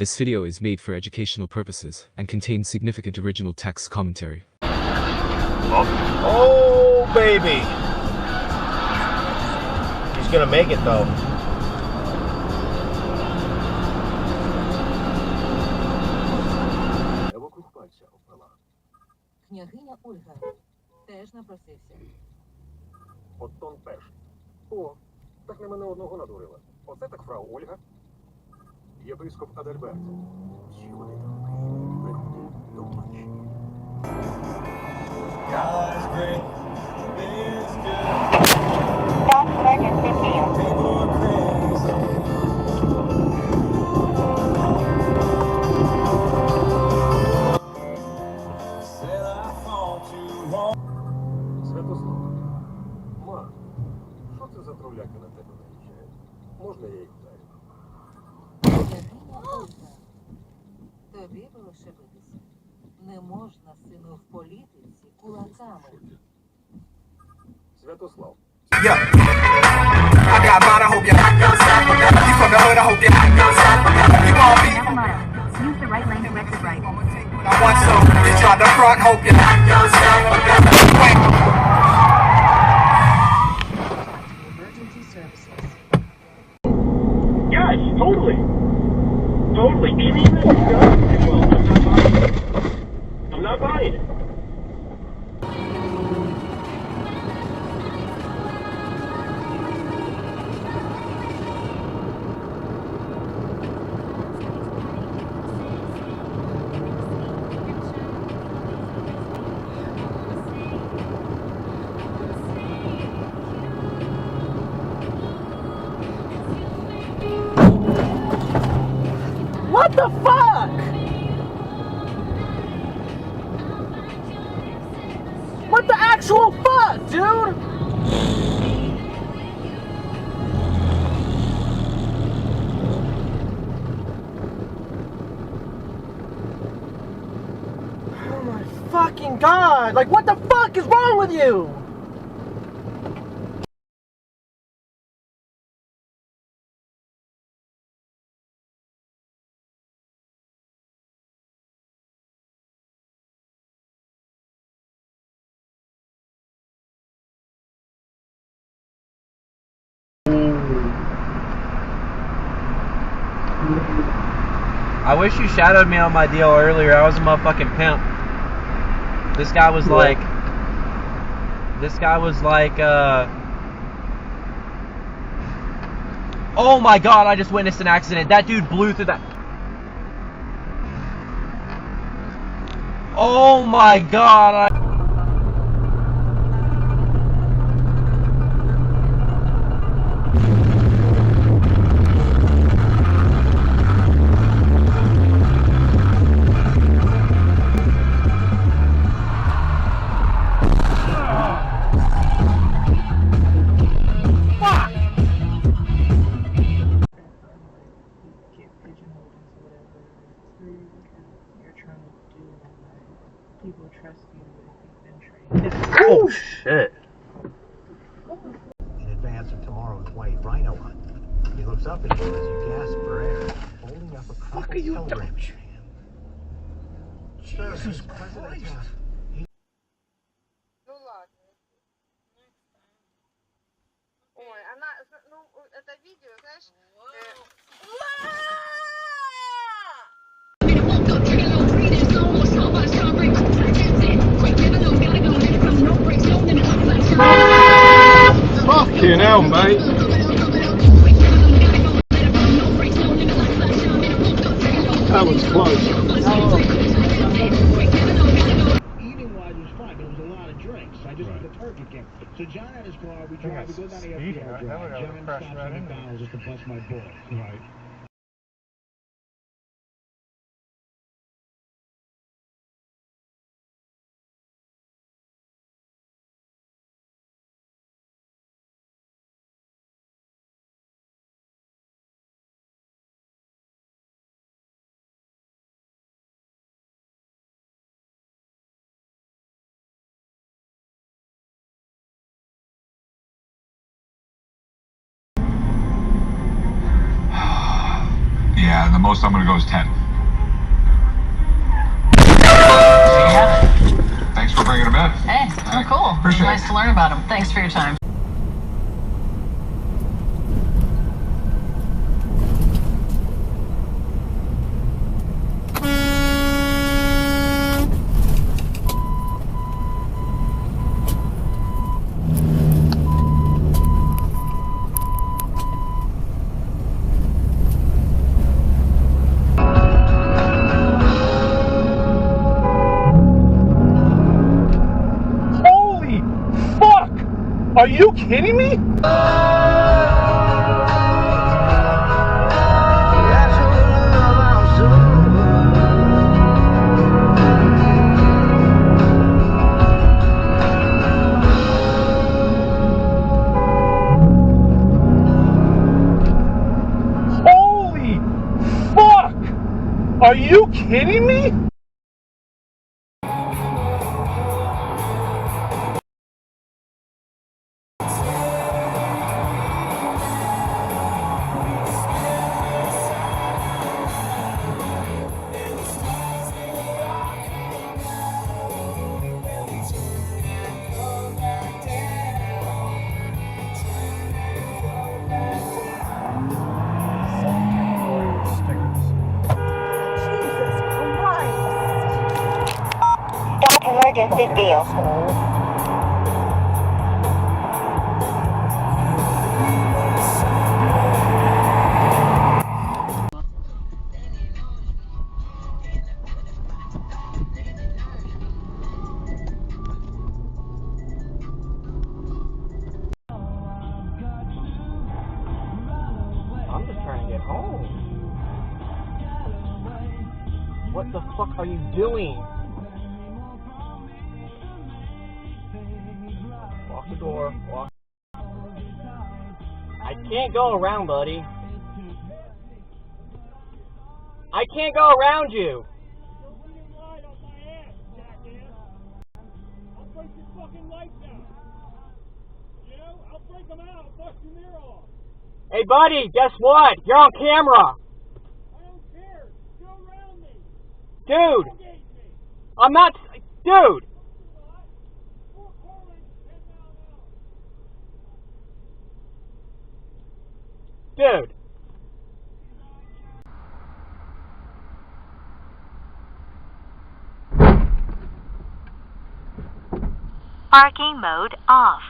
This video is made for educational purposes and contains significant original text commentary. Oh, baby. He's gonna make it, though. Княгиня Ольга теж напросився. Оттон теж. О, так не мене одного надурила. Оце так фрау Ольга. Єпископ Адальберт. Чи вони там приходять до матчі? God's grace is good. People are crazy. Said I fought too hard. Святослав. Ма, що це за труляки на тебе наїжджають? Можна я їх вдарю? Княгиня Ольга, тобі би лише битися. Не можна, сину, в політиці кулаками. Святослав. Yeah. I got mine, I hope you You from the hood, I hope you You gon' be Use the right lane to exit right. I want some You try the front, hope you Emergency services. Yes, totally. Totally. Anything that's done, well, I'm not buying it. What the fuck? What the actual fuck, dude? Oh my fucking god! Like, what the fuck is wrong with you? I wish you shadowed me on my deal earlier. I was a motherfucking pimp. This guy was like, oh my god, I just witnessed an accident. That dude blew through that. Oh my god, People trust you if you've been trained. Oh, shit. In advance of tomorrow's white rhino hunt, he looks up at you as you gasp for air, holding up a crumpled telegram in your hand. Jesus Christ! Ну ладно. Ой, она, ну, это видео, знаешь... Fucking hell, mate. That was close. Eating wise was fine, but it was a lot of drinks. I just did the turkey king. So John had his car, we drive, we go down the FDR drive. John stops at McDonald's just to bust my balls. Right. Yeah, and the most I'm gonna go is 10. Thanks for bringing them in. Hey, oh cool. Appreciate Nice it. to learn about them. Thanks for your time. Holy fuck! Are you kidding me? Holy fuck! Are you kidding me? Stop emergency vehicle. I'm just trying to get home. What the fuck are you doing? Walk the door. Walk. I can't go around, buddy. I can't go around you. I'll break your fucking lights out. You know, I'll break them out. I'll bust your mirror off. Hey, buddy, guess what? You're on camera. I don't care. Go around me. Dude. Tailgate me. I'm not... Dude. Dude. Parking mode off.